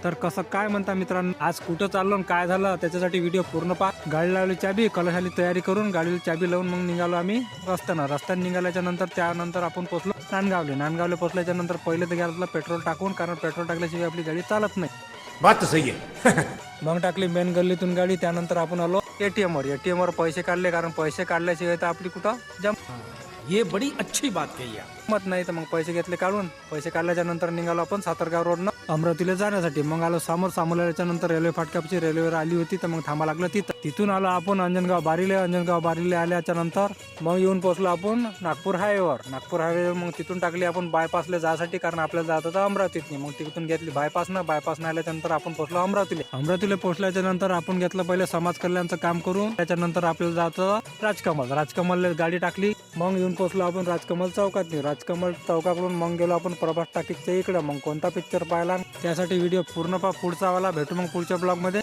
तर कसं काय म्हणता मित्रांनो, आज कुठं चाललो आणि काय झालं त्याच्यासाठी व्हिडिओ पूर्ण पहा. गाडी लावली चाबी, कलशाली तयारी करून गाडीला चाबी लावून मग निघालो आम्ही रस्त्याने निघाल्याच्या नंतर त्यानंतर आपण पोहोचलो नांदगावले पोहोचल्याच्या नंतर पहिले तर गॅसला पेट्रोल टाकून, कारण पेट्रोल टाकल्याशिवाय आपली गाडी चालत नाही. बात तो सही है. मग टाकली मेन गल्लीतून गाडी. त्यानंतर आपण आलो एटीएम वर पैसे काढले, कारण पैसे काढल्याशिवाय तर आपली कुठं ये बड़ी अच्छी बात कही आप. जमत नाही. तर मग पैसे घेतले काढून. पैसे काढल्याच्या नंतर निघालो आपण सातारगाव रोडनं अमरावतीला जाण्यासाठी. मग आलो सामोरल्याच्या नंतर रेल्वे फाटकापची रेल्वेवर आली होती, तर मग थांबा लागलं तिथून आलो आपण अंजनगाव बारीले आल्याच्या नंतर मग येऊन पोहोचलो आपण नागपूर हायवेवर. मग तिथून टाकली आपण बायपासला जायसाठी, कारण आपल्याला जात होतं अमरावतीत नाही. मग तिथून घेतली बायपास आल्याच्या नंतर आपण पोहोचलो अमरावतीला पोहोचल्याच्या नंतर आपण घेतलं पहिले समाज कल्याणचं काम करून. त्याच्यानंतर आपल्याला जातं राजकमलला गाडी टाकली. मग येऊन पोहोचलो आपण राजकमल चौकाकडून मग गेलो आपण प्रभास टाकीजच्या इकडे. मग कोणता पिक्चर पाहिला त्यासाठी व्हिडिओ पूर्ण पहा पुढचा वाला. भेटू मग पुढच्या ब्लॉग मध्ये.